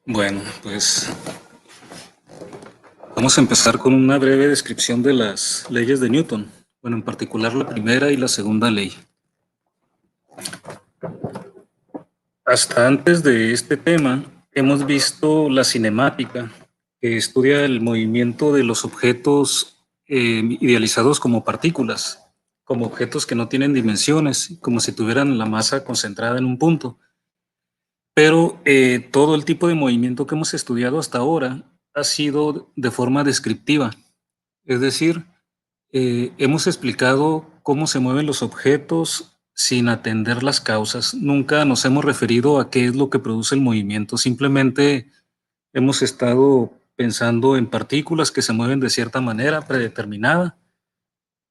Bueno, pues vamos a empezar con una breve descripción de las leyes de Newton. Bueno, en particular la primera y la segunda ley. Hasta antes de este tema, hemos visto la cinemática, que estudia el movimiento de los objetos idealizados como partículas, como objetos que no tienen dimensiones, como si tuvieran la masa concentrada en un punto. Pero todo el tipo de movimiento que hemos estudiado hasta ahora ha sido de forma descriptiva. Es decir, hemos explicado cómo se mueven los objetos sin atender las causas. Nunca nos hemos referido a qué es lo que produce el movimiento. Simplemente hemos estado pensando en partículas que se mueven de cierta manera predeterminada,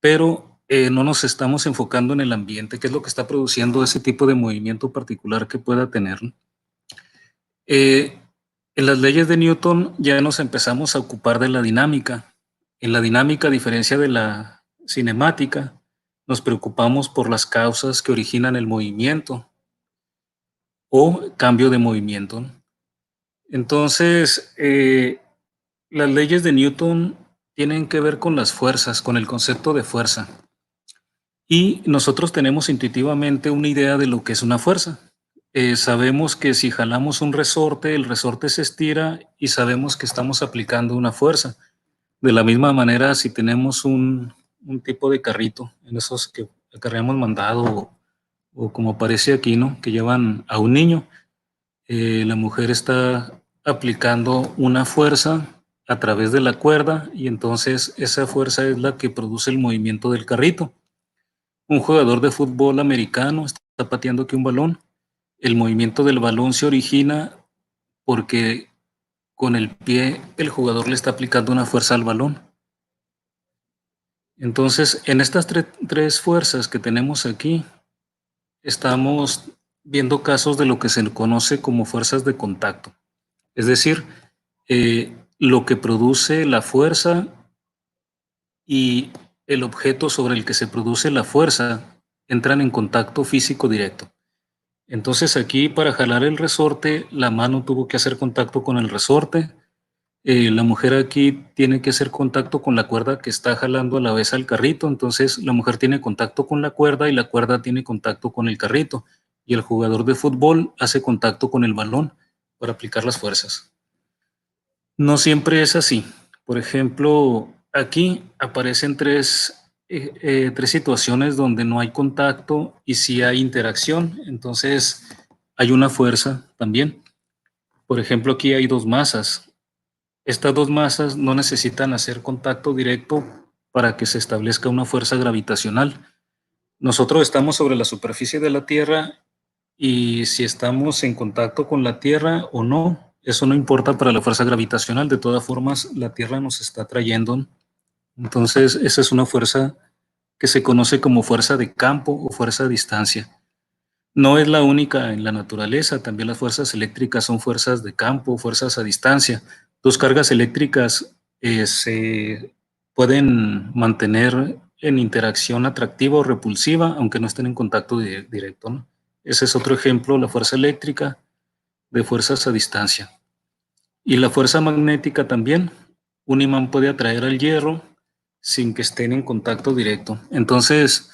pero no nos estamos enfocando en el ambiente, qué es lo que está produciendo ese tipo de movimiento particular que pueda tener. En las leyes de Newton ya nos empezamos a ocupar de la dinámica. En la dinámica, a diferencia de la cinemática, nos preocupamos por las causas que originan el movimiento o cambio de movimiento. Entonces, las leyes de Newton tienen que ver con las fuerzas, con el concepto de fuerza. Y nosotros tenemos intuitivamente una idea de lo que es una fuerza. Sabemos que si jalamos un resorte, el resorte se estira y sabemos que estamos aplicando una fuerza. De la misma manera, si tenemos un tipo de carrito, en esos que acarreamos mandado o como aparece aquí, ¿no? Que llevan a un niño, la mujer está aplicando una fuerza a través de la cuerda y entonces esa fuerza es la que produce el movimiento del carrito. Un jugador de fútbol americano está pateando aquí un balón. El movimiento del balón se origina porque con el pie el jugador le está aplicando una fuerza al balón. Entonces, en estas tres fuerzas que tenemos aquí, estamos viendo casos de lo que se conoce como fuerzas de contacto. Es decir, lo que produce la fuerza y el objeto sobre el que se produce la fuerza entran en contacto físico directo. Entonces aquí para jalar el resorte, la mano tuvo que hacer contacto con el resorte. La mujer aquí tiene que hacer contacto con la cuerda que está jalando a la vez al carrito. Entonces la mujer tiene contacto con la cuerda y la cuerda tiene contacto con el carrito. Y el jugador de fútbol hace contacto con el balón para aplicar las fuerzas. No siempre es así. Por ejemplo, aquí aparecen tres situaciones donde no hay contacto y sí hay interacción. Entonces hay una fuerza también. Por ejemplo, aquí hay dos masas. Estas dos masas no necesitan hacer contacto directo para que se establezca una fuerza gravitacional. Nosotros estamos sobre la superficie de la Tierra y si estamos en contacto con la Tierra o no, eso no importa para la fuerza gravitacional. De todas formas, la Tierra nos está atrayendo. Entonces, esa es una fuerza que se conoce como fuerza de campo o fuerza a distancia. No es la única en la naturaleza, también las fuerzas eléctricas son fuerzas de campo, fuerzas a distancia. Dos cargas eléctricas se pueden mantener en interacción atractiva o repulsiva, aunque no estén en contacto directo, ¿no? Ese es otro ejemplo, la fuerza eléctrica de fuerzas a distancia. Y la fuerza magnética también. Un imán puede atraer al hierro sin que estén en contacto directo. Entonces,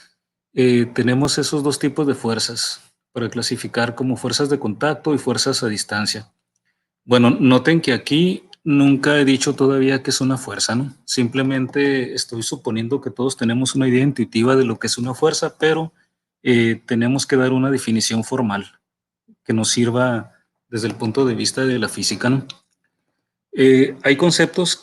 tenemos esos dos tipos de fuerzas para clasificar como fuerzas de contacto y fuerzas a distancia. Bueno, noten que aquí nunca he dicho todavía que es una fuerza, ¿no? Simplemente estoy suponiendo que todos tenemos una idea intuitiva de lo que es una fuerza, pero tenemos que dar una definición formal que nos sirva desde el punto de vista de la física, ¿no? Hay conceptos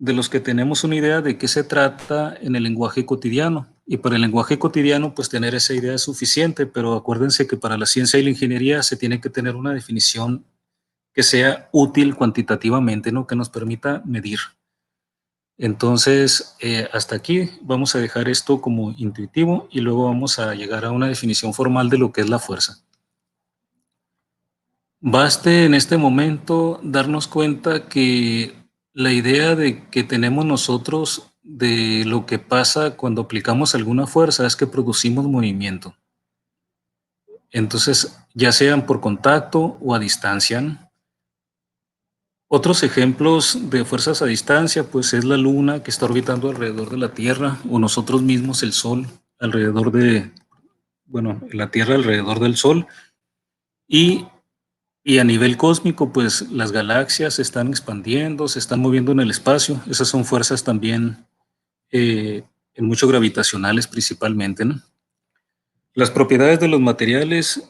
de los que tenemos una idea de qué se trata en el lenguaje cotidiano. Y para el lenguaje cotidiano, pues tener esa idea es suficiente, pero acuérdense que para la ciencia y la ingeniería se tiene que tener una definición que sea útil cuantitativamente, ¿no? Que nos permita medir. Entonces, hasta aquí vamos a dejar esto como intuitivo y luego vamos a llegar a una definición formal de lo que es la fuerza. Baste en este momento darnos cuenta que la idea de que tenemos nosotros de lo que pasa cuando aplicamos alguna fuerza es que producimos movimiento. Entonces, ya sean por contacto o a distancia, Otros ejemplos de fuerzas a distancia, pues es la Luna que está orbitando alrededor de la Tierra, o nosotros mismos, el Sol, alrededor de, bueno, la Tierra alrededor del Sol. Y, y a nivel cósmico, pues las galaxias se están expandiendo, se están moviendo en el espacio. Esas son fuerzas también, en mucho gravitacionales principalmente, ¿no? Las propiedades de los materiales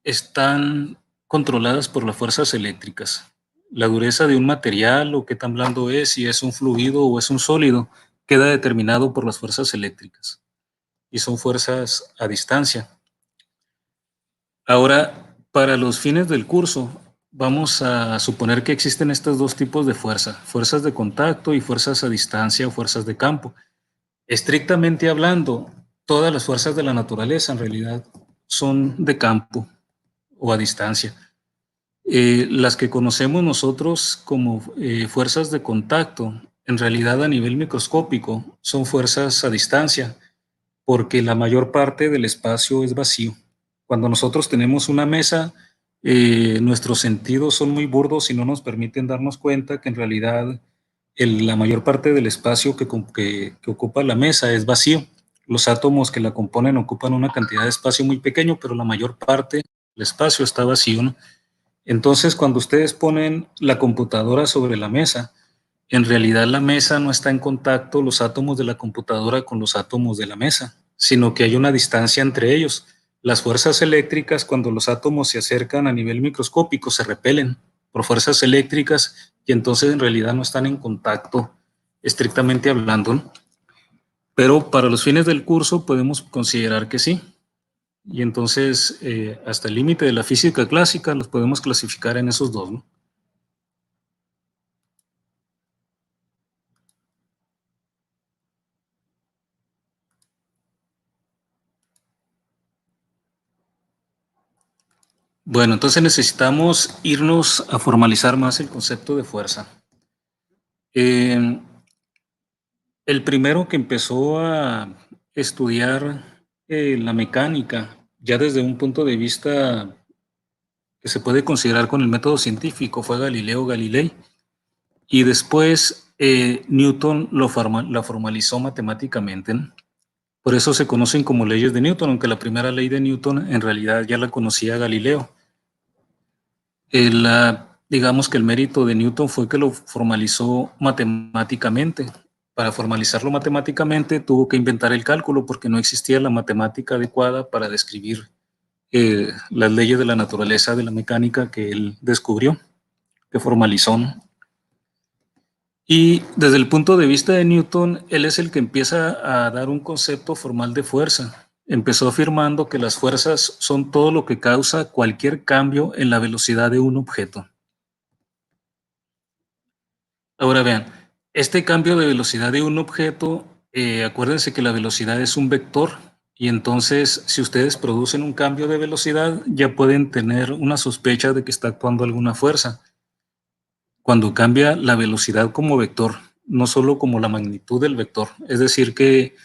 están controladas por las fuerzas eléctricas. La dureza de un material o qué tan blando es, si es un fluido o es un sólido, queda determinado por las fuerzas eléctricas y son fuerzas a distancia. Ahora, para los fines del curso, vamos a suponer que existen estos dos tipos de fuerza, fuerzas de contacto y fuerzas a distancia o fuerzas de campo. Estrictamente hablando, todas las fuerzas de la naturaleza en realidad son de campo o a distancia. Las que conocemos nosotros como fuerzas de contacto, en realidad a nivel microscópico, son fuerzas a distancia, porque la mayor parte del espacio es vacío. Cuando nosotros tenemos una mesa, nuestros sentidos son muy burdos y no nos permiten darnos cuenta que en realidad la mayor parte del espacio que ocupa la mesa es vacío. Los átomos que la componen ocupan una cantidad de espacio muy pequeño, pero la mayor parte del espacio está vacío, ¿no? Entonces, cuando ustedes ponen la computadora sobre la mesa, en realidad la mesa no está en contacto los átomos de la computadora con los átomos de la mesa, sino que hay una distancia entre ellos. Las fuerzas eléctricas, cuando los átomos se acercan a nivel microscópico, se repelen por fuerzas eléctricas y entonces en realidad no están en contacto estrictamente hablando, ¿no? Pero para los fines del curso podemos considerar que sí. Y entonces, hasta el límite de la física clásica los podemos clasificar en esos dos, ¿no? Bueno, entonces necesitamos irnos a formalizar más el concepto de fuerza. Eh, el primero que empezó a estudiar la mecánica, ya desde un punto de vista que se puede considerar con el método científico, fue Galileo Galilei. Y después Newton lo formalizó matemáticamente, ¿no? Por eso se conocen como leyes de Newton, aunque la primera ley de Newton en realidad ya la conocía Galileo. Digamos que el mérito de Newton fue que lo formalizó matemáticamente. Para formalizarlo matemáticamente tuvo que inventar el cálculo porque no existía la matemática adecuada para describir las leyes de la naturaleza de la mecánica que él descubrió, que formalizó, ¿no? Y desde el punto de vista de Newton, él es el que empieza a dar un concepto formal de fuerza. Empezó afirmando que las fuerzas son todo lo que causa cualquier cambio en la velocidad de un objeto. Ahora vean, este cambio de velocidad de un objeto, acuérdense que la velocidad es un vector y entonces si ustedes producen un cambio de velocidad ya pueden tener una sospecha de que está actuando alguna fuerza. Cuando cambia la velocidad como vector, no solo como la magnitud del vector. Es decir que,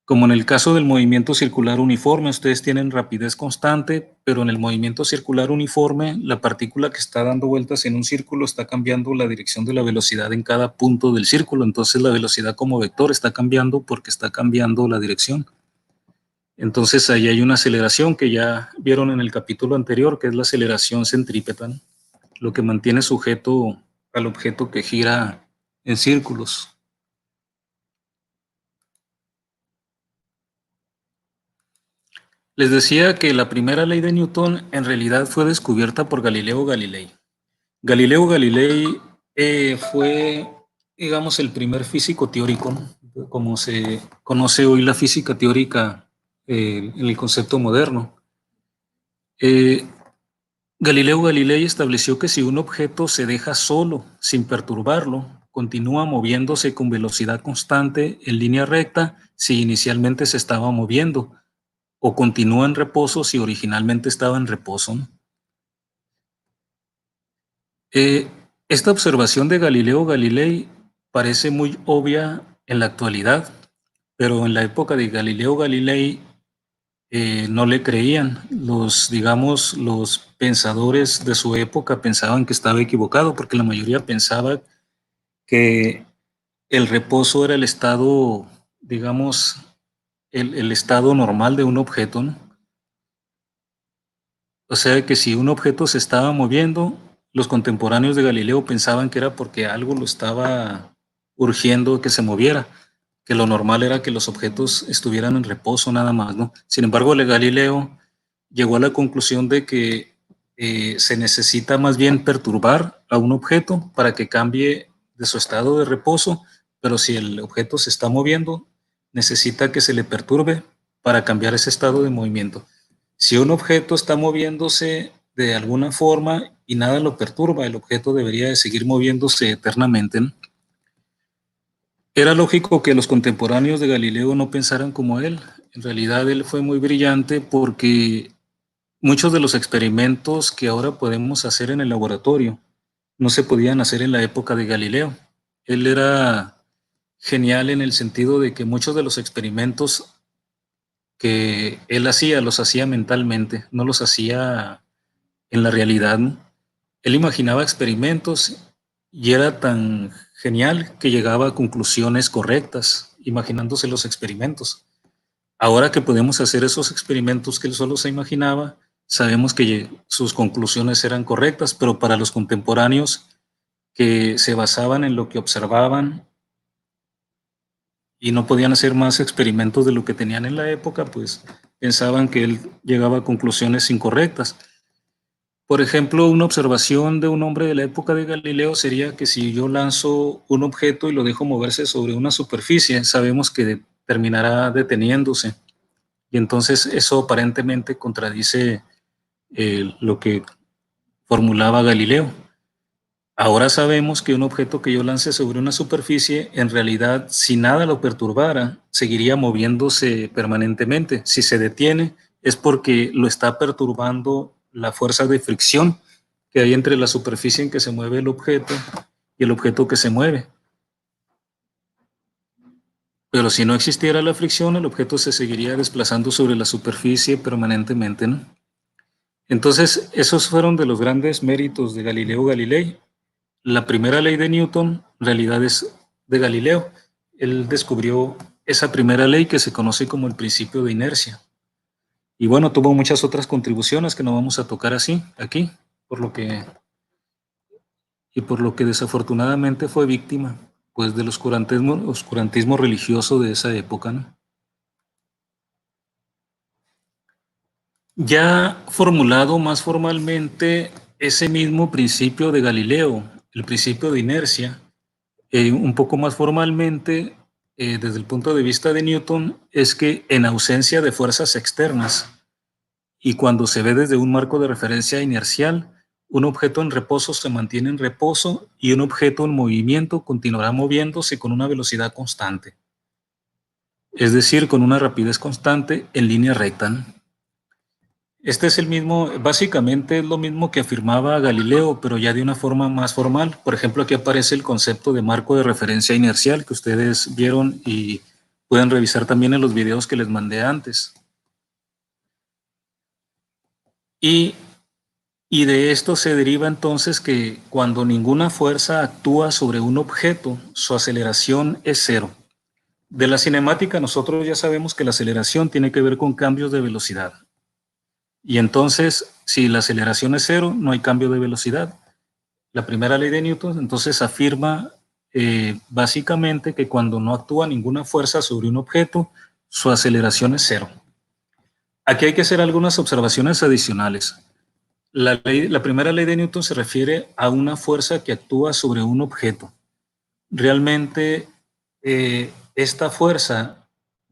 como en el caso del movimiento circular uniforme, ustedes tienen rapidez constante, pero en el movimiento circular uniforme, la partícula que está dando vueltas en un círculo está cambiando la dirección de la velocidad en cada punto del círculo. Entonces la velocidad como vector está cambiando porque está cambiando la dirección. Entonces ahí hay una aceleración que ya vieron en el capítulo anterior, que es la aceleración centrípeta, ¿no? Lo que mantiene sujeto al objeto que gira en círculos. Les decía que la primera ley de Newton en realidad fue descubierta por Galileo Galilei. Galileo Galilei fue, digamos, el primer físico teórico, ¿no? Como se conoce hoy la física teórica en el concepto moderno. Eh, Galileo Galilei estableció que si un objeto se deja solo, sin perturbarlo, continúa moviéndose con velocidad constante en línea recta si inicialmente se estaba moviendo, o continúa en reposo si originalmente estaba en reposo, ¿no? Eh, esta observación de Galileo Galilei parece muy obvia en la actualidad, pero en la época de Galileo Galilei no le creían. Digamos, los pensadores de su época pensaban que estaba equivocado, porque la mayoría pensaba que el reposo era el estado, digamos, el estado normal de un objeto, ¿no? O sea que si un objeto se estaba moviendo, los contemporáneos de Galileo pensaban que era porque algo lo estaba urgiendo que se moviera, que lo normal era que los objetos estuvieran en reposo nada más, ¿no? Sin embargo, Galileo llegó a la conclusión de que se necesita más bien perturbar a un objeto para que cambie de su estado de reposo, pero si el objeto se está moviendo, necesita que se le perturbe para cambiar ese estado de movimiento. Si un objeto está moviéndose de alguna forma y nada lo perturba, el objeto debería de seguir moviéndose eternamente, ¿no? Era lógico que los contemporáneos de Galileo no pensaran como él. En realidad él fue muy brillante porque muchos de los experimentos que ahora podemos hacer en el laboratorio no se podían hacer en la época de Galileo. Él era genial en el sentido de que muchos de los experimentos que él hacía los hacía mentalmente, no los hacía en la realidad, ¿no? Él imaginaba experimentos y era tan genial que llegaba a conclusiones correctas, imaginándose los experimentos. Ahora que podemos hacer esos experimentos que él solo se imaginaba, sabemos que sus conclusiones eran correctas, pero para los contemporáneos que se basaban en lo que observaban y no podían hacer más experimentos de lo que tenían en la época, pues pensaban que él llegaba a conclusiones incorrectas. Por ejemplo, una observación de un hombre de la época de Galileo sería que si yo lanzo un objeto y lo dejo moverse sobre una superficie, sabemos que terminará deteniéndose. Y entonces eso aparentemente contradice lo que formulaba Galileo. Ahora sabemos que un objeto que yo lance sobre una superficie, en realidad, si nada lo perturbara, seguiría moviéndose permanentemente. Si se detiene, es porque lo está perturbando la fuerza de fricción que hay entre la superficie en que se mueve el objeto y el objeto que se mueve. Pero si no existiera la fricción, el objeto se seguiría desplazando sobre la superficie permanentemente, ¿no? Entonces, esos fueron de los grandes méritos de Galileo Galilei. La primera ley de Newton en realidad es de Galileo. Él descubrió esa primera ley que se conoce como el principio de inercia. Y bueno, tuvo muchas otras contribuciones que no vamos a tocar así, aquí, por lo que, y por lo que desafortunadamente fue víctima, pues, del oscurantismo religioso de esa época, ¿no? Ya formulado más formalmente ese mismo principio de Galileo, el principio de inercia, un poco más formalmente, desde el punto de vista de Newton, es que en ausencia de fuerzas externas y cuando se ve desde un marco de referencia inercial, un objeto en reposo se mantiene en reposo y un objeto en movimiento continuará moviéndose con una velocidad constante, es decir, con una rapidez constante en línea recta, ¿no? Este es el mismo, básicamente es lo mismo que afirmaba Galileo, pero ya de una forma más formal. Por ejemplo, aquí aparece el concepto de marco de referencia inercial que ustedes vieron y pueden revisar también en los videos que les mandé antes. Y, y de esto se deriva entonces que cuando ninguna fuerza actúa sobre un objeto, su aceleración es cero. De la cinemática nosotros ya sabemos que la aceleración tiene que ver con cambios de velocidad. Y entonces, si la aceleración es cero, no hay cambio de velocidad. La primera ley de Newton entonces afirma básicamente que cuando no actúa ninguna fuerza sobre un objeto, su aceleración es cero. Aquí hay que hacer algunas observaciones adicionales. La primera ley de Newton se refiere a una fuerza que actúa sobre un objeto. Realmente esta fuerza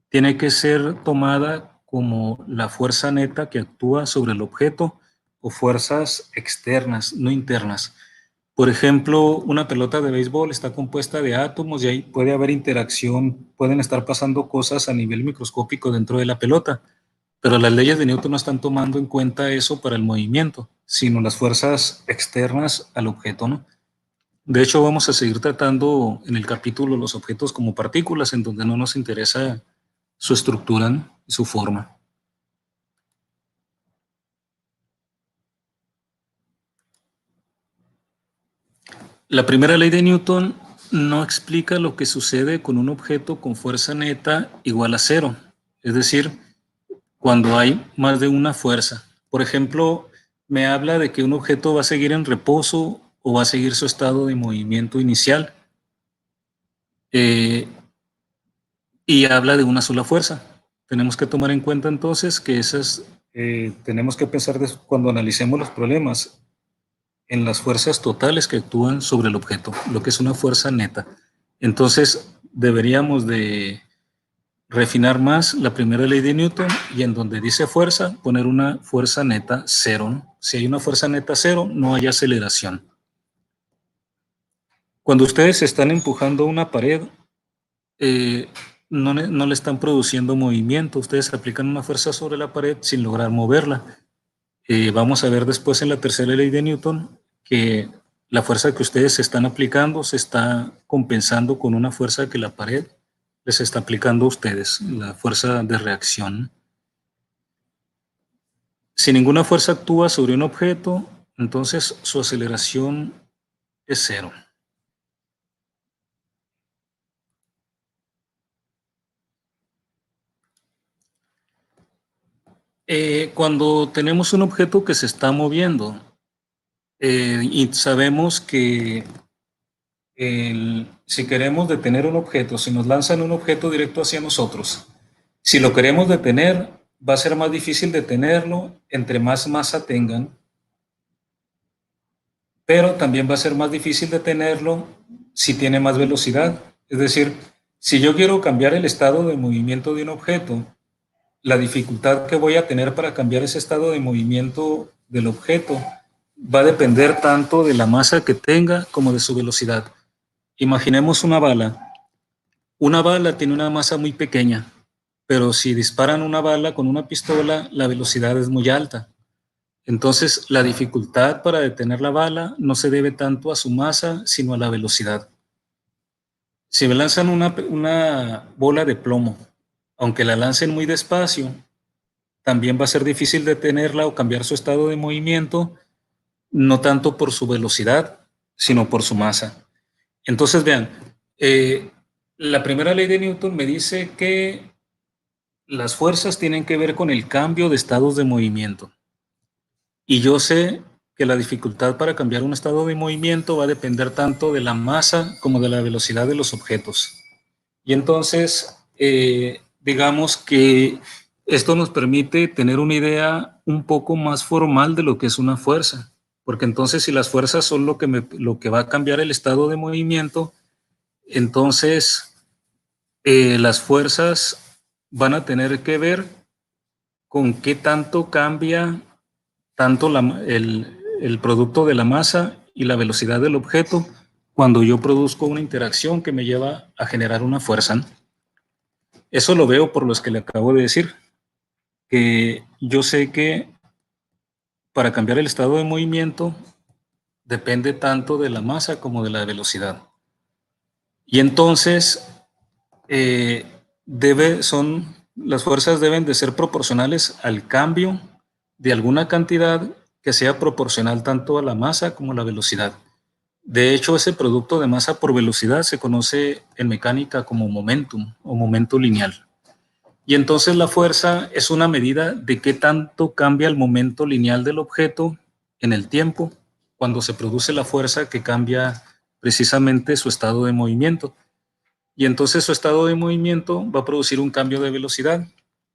tiene que ser tomada como la fuerza neta que actúa sobre el objeto o fuerzas externas, no internas. Por ejemplo, una pelota de béisbol está compuesta de átomos y ahí puede haber interacción, pueden estar pasando cosas a nivel microscópico dentro de la pelota, pero las leyes de Newton no están tomando en cuenta eso para el movimiento, sino las fuerzas externas al objeto, ¿no? De hecho, vamos a seguir tratando en el capítulo los objetos como partículas, en donde no nos interesa su estructura, ¿no? Y su forma. La primera ley de Newton no explica lo que sucede con un objeto con fuerza neta igual a cero. Es decir, cuando hay más de una fuerza. Por ejemplo, me habla de que un objeto va a seguir en reposo o va a seguir su estado de movimiento inicial. Eh, y habla de una sola fuerza. Tenemos que tomar en cuenta entonces que tenemos que pensar cuando analicemos los problemas en las fuerzas totales que actúan sobre el objeto, lo que es una fuerza neta. Entonces deberíamos de refinar más la primera ley de Newton y en donde dice fuerza, poner una fuerza neta cero, ¿no? Si hay una fuerza neta cero, no hay aceleración. Cuando ustedes están empujando una pared, eh, no le están produciendo movimiento, ustedes aplican una fuerza sobre la pared sin lograr moverla. Vamos a ver después en la tercera ley de Newton que la fuerza que ustedes están aplicando se está compensando con una fuerza que la pared les está aplicando a ustedes, la fuerza de reacción. Si ninguna fuerza actúa sobre un objeto, entonces su aceleración es cero. Cuando tenemos un objeto que se está moviendo y sabemos que si queremos detener un objeto, si nos lanzan un objeto directo hacia nosotros, si lo queremos detener, va a ser más difícil detenerlo entre más masa tengan, pero también va a ser más difícil detenerlo si tiene más velocidad. Es decir, si yo quiero cambiar el estado de movimiento de un objeto, la dificultad que voy a tener para cambiar ese estado de movimiento del objeto va a depender tanto de la masa que tenga como de su velocidad. Imaginemos una bala. Una bala tiene una masa muy pequeña, pero si disparan una bala con una pistola, la velocidad es muy alta. Entonces, la dificultad para detener la bala no se debe tanto a su masa, sino a la velocidad. Si me lanzan una bola de plomo, aunque la lancen muy despacio, también va a ser difícil detenerla o cambiar su estado de movimiento, no tanto por su velocidad, sino por su masa. Entonces, vean, eh, la primera ley de Newton me dice que las fuerzas tienen que ver con el cambio de estados de movimiento. Y yo sé que la dificultad para cambiar un estado de movimiento va a depender tanto de la masa como de la velocidad de los objetos. Y entonces, digamos que esto nos permite tener una idea un poco más formal de lo que es una fuerza. Porque entonces si las fuerzas son lo que va a cambiar el estado de movimiento, entonces las fuerzas van a tener que ver con qué tanto cambia tanto el producto de la masa y la velocidad del objeto cuando yo produzco una interacción que me lleva a generar una fuerza. Eso lo veo por los que le acabo de decir, que yo sé que para cambiar el estado de movimiento depende tanto de la masa como de la velocidad. Y entonces eh, las fuerzas deben de ser proporcionales al cambio de alguna cantidad que sea proporcional tanto a la masa como a la velocidad. De hecho, ese producto de masa por velocidad se conoce en mecánica como momentum o momento lineal. Y entonces la fuerza es una medida de qué tanto cambia el momento lineal del objeto en el tiempo cuando se produce la fuerza que cambia precisamente su estado de movimiento. Y entonces su estado de movimiento va a producir un cambio de velocidad.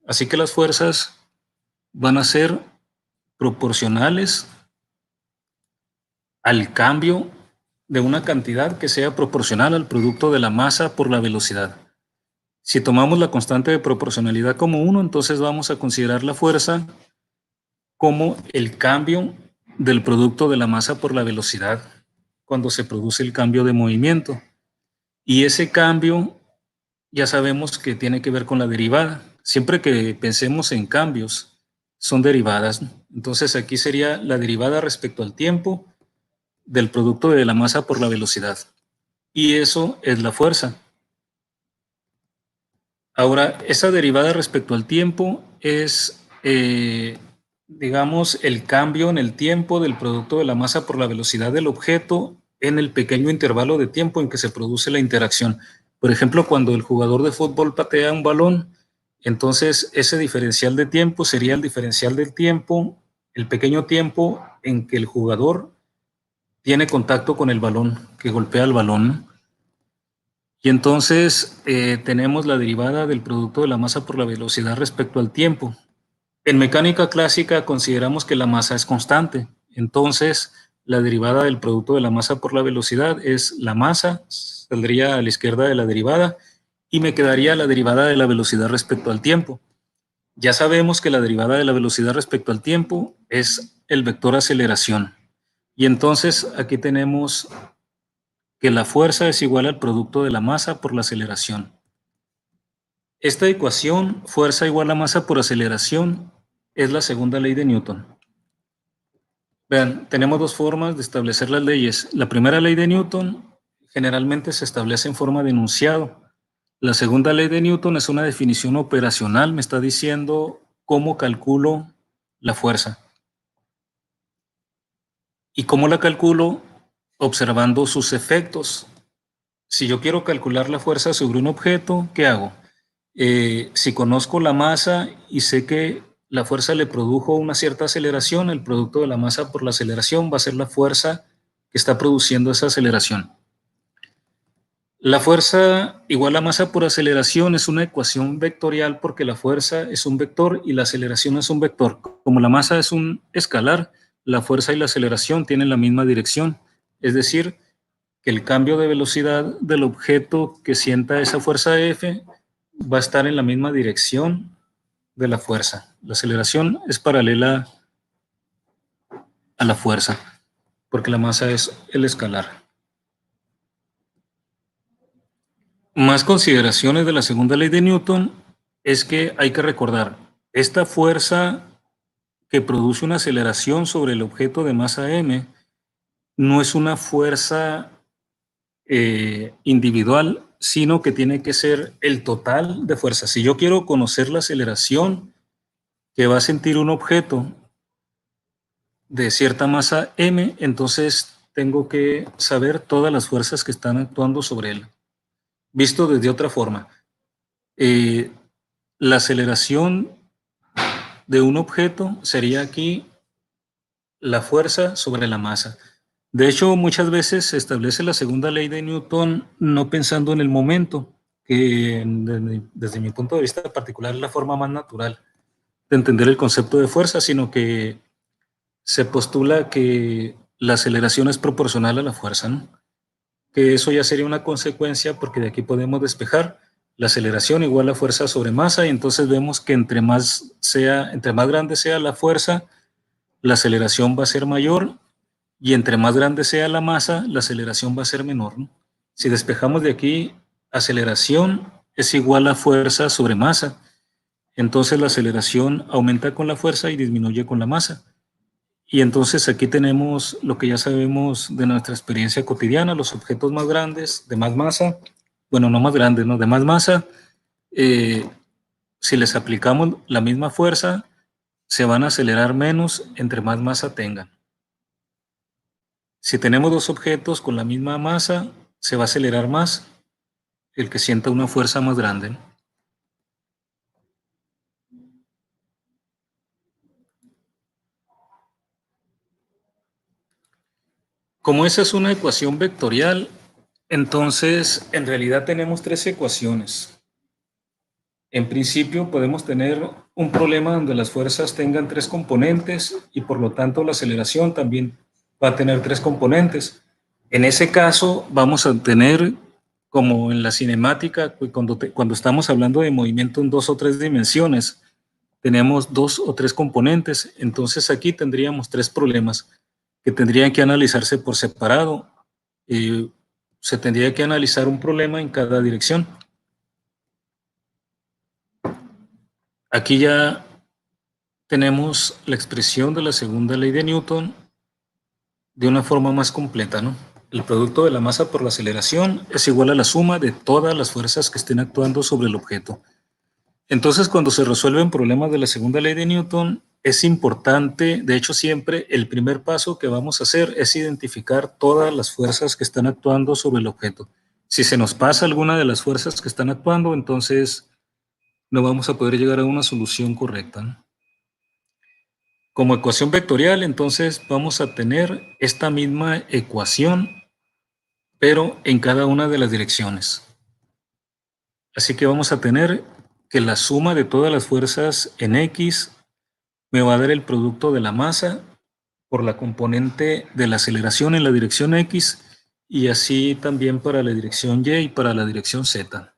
Así que las fuerzas van a ser proporcionales al cambio de una cantidad que sea proporcional al producto de la masa por la velocidad. Si tomamos la constante de proporcionalidad como 1, entonces vamos a considerar la fuerza como el cambio del producto de la masa por la velocidad cuando se produce el cambio de movimiento. Y ese cambio ya sabemos que tiene que ver con la derivada. Siempre que pensemos en cambios, son derivadas. Entonces aquí sería la derivada respecto al tiempo del producto de la masa por la velocidad. Y eso es la fuerza. Ahora, esa derivada respecto al tiempo es, digamos, el cambio en el tiempo del producto de la masa por la velocidad del objeto en el pequeño intervalo de tiempo en que se produce la interacción. Por ejemplo, cuando el jugador de fútbol patea un balón, entonces ese diferencial de tiempo sería el diferencial del tiempo, el pequeño tiempo en que el jugador tiene contacto con el balón, que golpea el balón. Y entonces tenemos la derivada del producto de la masa por la velocidad respecto al tiempo. En mecánica clásica consideramos que la masa es constante. Entonces, la derivada del producto de la masa por la velocidad es la masa, saldría a la izquierda de la derivada, y me quedaría la derivada de la velocidad respecto al tiempo. Ya sabemos que la derivada de la velocidad respecto al tiempo es el vector aceleración. Y entonces aquí tenemos que la fuerza es igual al producto de la masa por la aceleración. Esta ecuación, fuerza igual a masa por aceleración, es la segunda ley de Newton. Vean, tenemos dos formas de establecer las leyes. La primera ley de Newton generalmente se establece en forma de enunciado. La segunda ley de Newton es una definición operacional, me está diciendo cómo calculo la fuerza. ¿Y cómo la calculo? Observando sus efectos. Si yo quiero calcular la fuerza sobre un objeto, ¿qué hago? Si conozco la masa y sé que la fuerza le produjo una cierta aceleración, el producto de la masa por la aceleración va a ser la fuerza que está produciendo esa aceleración. La fuerza igual a masa por aceleración es una ecuación vectorial porque la fuerza es un vector y la aceleración es un vector. Como la masa es un escalar, la fuerza y la aceleración tienen la misma dirección. Es decir, que el cambio de velocidad del objeto que sienta esa fuerza F va a estar en la misma dirección de la fuerza. La aceleración es paralela a la fuerza, porque la masa es el escalar. Más consideraciones de la segunda ley de Newton es que hay que recordar, esta fuerza que produce una aceleración sobre el objeto de masa m no es una fuerza individual, sino que tiene que ser el total de fuerza. Si yo quiero conocer la aceleración que va a sentir un objeto de cierta masa m, entonces tengo que saber todas las fuerzas que están actuando sobre él. Visto desde otra forma, la aceleración de un objeto sería aquí la fuerza sobre la masa. De hecho, muchas veces se establece la segunda ley de Newton no pensando en el momento, que desde mi punto de vista particular es la forma más natural de entender el concepto de fuerza, sino que se postula que la aceleración es proporcional a la fuerza, ¿no? Que eso ya sería una consecuencia porque de aquí podemos despejar la aceleración igual a fuerza sobre masa y entonces vemos que entre más grande sea la fuerza, la aceleración va a ser mayor y entre más grande sea la masa, la aceleración va a ser menor, ¿no? Si despejamos de aquí, aceleración es igual a fuerza sobre masa. Entonces la aceleración aumenta con la fuerza y disminuye con la masa. Y entonces aquí tenemos lo que ya sabemos de nuestra experiencia cotidiana, los objetos más grandes, de más masa, bueno, no más grandes, ¿no? De más masa, si les aplicamos la misma fuerza, se van a acelerar menos entre más masa tengan. Si tenemos dos objetos con la misma masa, se va a acelerar más el que sienta una fuerza más grande, ¿no? Como esa es una ecuación vectorial, entonces en realidad tenemos tres ecuaciones. En principio podemos tener un problema donde las fuerzas tengan tres componentes y por lo tanto la aceleración también va a tener tres componentes. En ese caso vamos a tener, como en la cinemática, cuando estamos hablando de movimiento en dos o tres dimensiones, tenemos dos o tres componentes. Entonces aquí tendríamos tres problemas que tendrían que analizarse por separado. Se tendría que analizar un problema en cada dirección. Aquí ya tenemos la expresión de la segunda ley de Newton de una forma más completa, ¿no? El producto de la masa por la aceleración es igual a la suma de todas las fuerzas que estén actuando sobre el objeto. Entonces, cuando se resuelven problemas de la segunda ley de Newton, es importante, de hecho siempre el primer paso que vamos a hacer es identificar todas las fuerzas que están actuando sobre el objeto. Si se nos pasa alguna de las fuerzas que están actuando, entonces no vamos a poder llegar a una solución correcta, ¿no? Como ecuación vectorial, entonces vamos a tener esta misma ecuación, pero en cada una de las direcciones. Así que vamos a tener que la suma de todas las fuerzas en X me va a dar el producto de la masa por la componente de la aceleración en la dirección X y así también para la dirección Y y para la dirección Z.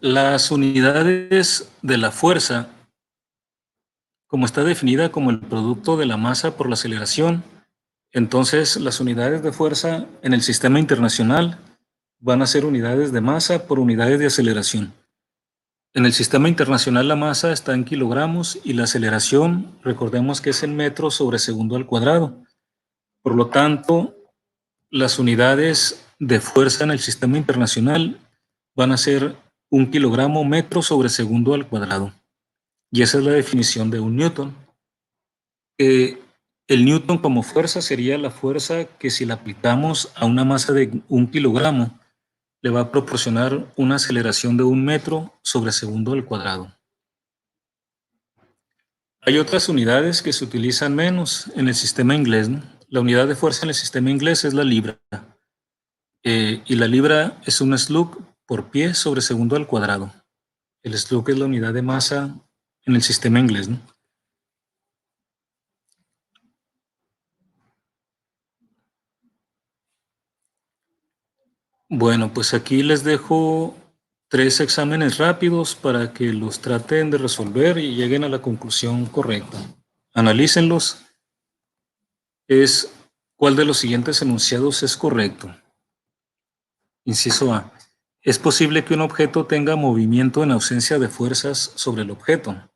Las unidades de la fuerza, como está definida como el producto de la masa por la aceleración, entonces las unidades de fuerza en el sistema internacional van a ser unidades de masa por unidades de aceleración. En el sistema internacional la masa está en kilogramos y la aceleración, recordemos que es en metros sobre segundo al cuadrado. Por lo tanto, las unidades de fuerza en el sistema internacional van a ser 1 kilogramo metro sobre segundo al cuadrado. Y esa es la definición de un newton. El newton como fuerza sería la fuerza que si la aplicamos a una masa de 1 kilogramo, le va a proporcionar una aceleración de 1 metro sobre segundo al cuadrado. Hay otras unidades que se utilizan menos en el sistema inglés, ¿no? La unidad de fuerza en el sistema inglés es la libra. Y la libra es un slug por pie sobre segundo al cuadrado. El slug es la unidad de masa en el sistema inglés, ¿no? Bueno, pues aquí les dejo 3 exámenes rápidos para que los traten de resolver y lleguen a la conclusión correcta. Analícenlos. Es ¿cuál de los siguientes enunciados es correcto? Inciso A. ¿Es posible que un objeto tenga movimiento en ausencia de fuerzas sobre el objeto?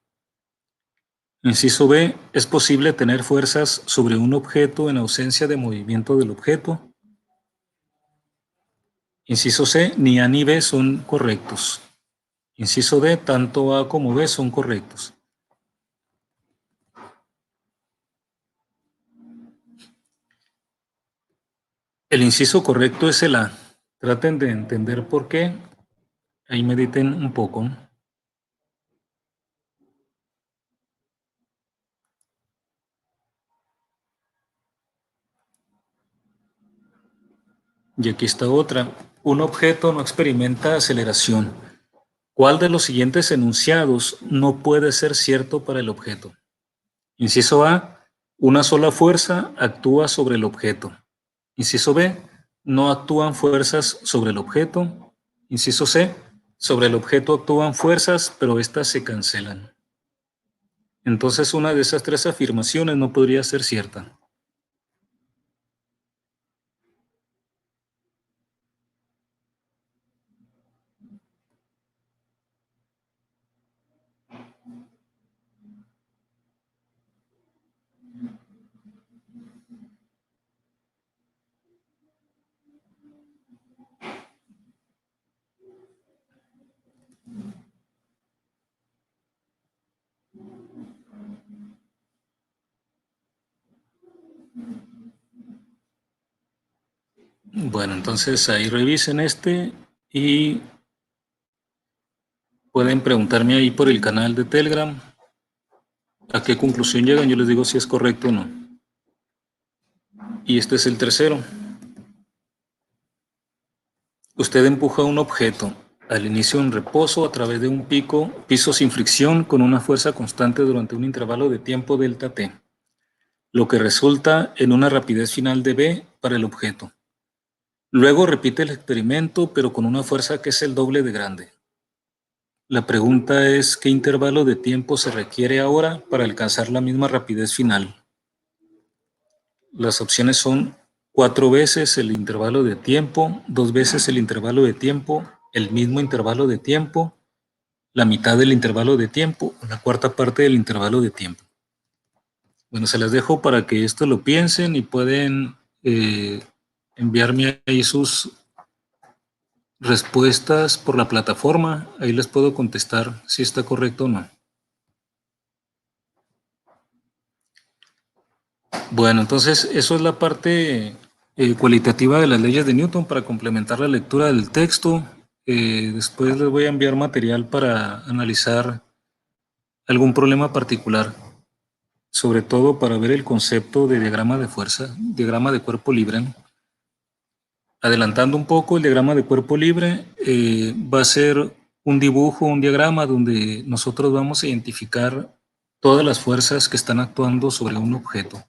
Inciso B. ¿Es posible tener fuerzas sobre un objeto en ausencia de movimiento del objeto? Inciso C. Ni A ni B son correctos. Inciso D. Tanto A como B son correctos. El inciso correcto es el A. Traten de entender por qué. Ahí mediten un poco. Y aquí está otra. Un objeto no experimenta aceleración. ¿Cuál de los siguientes enunciados no puede ser cierto para el objeto? Inciso A. Una sola fuerza actúa sobre el objeto. Inciso B. No actúan fuerzas sobre el objeto. Inciso C. Sobre el objeto actúan fuerzas, pero éstas se cancelan. Entonces, una de esas 3 afirmaciones no podría ser cierta. Bueno, entonces ahí revisen este y pueden preguntarme ahí por el canal de Telegram a qué conclusión llegan. Yo les digo si es correcto o no. Y este es el tercero. Usted empuja un objeto al inicio en reposo a través de un piso sin fricción con una fuerza constante durante un intervalo de tiempo delta t, lo que resulta en una rapidez final de v para el objeto. Luego repite el experimento, pero con una fuerza que es el doble de grande. La pregunta es, ¿qué intervalo de tiempo se requiere ahora para alcanzar la misma rapidez final? Las opciones son 4 veces el intervalo de tiempo, 2 veces el intervalo de tiempo, el mismo intervalo de tiempo, la mitad del intervalo de tiempo, o la cuarta parte del intervalo de tiempo. Bueno, se las dejo para que esto lo piensen y pueden enviarme ahí sus respuestas por la plataforma. Ahí les puedo contestar si está correcto o no. Bueno, entonces eso es la parte cualitativa de las leyes de Newton para complementar la lectura del texto. Después les voy a enviar material para analizar algún problema particular, sobre todo para ver el concepto de diagrama de fuerza, diagrama de cuerpo libre. Adelantando un poco, el diagrama de cuerpo libre va a ser un dibujo, un diagrama donde nosotros vamos a identificar todas las fuerzas que están actuando sobre un objeto.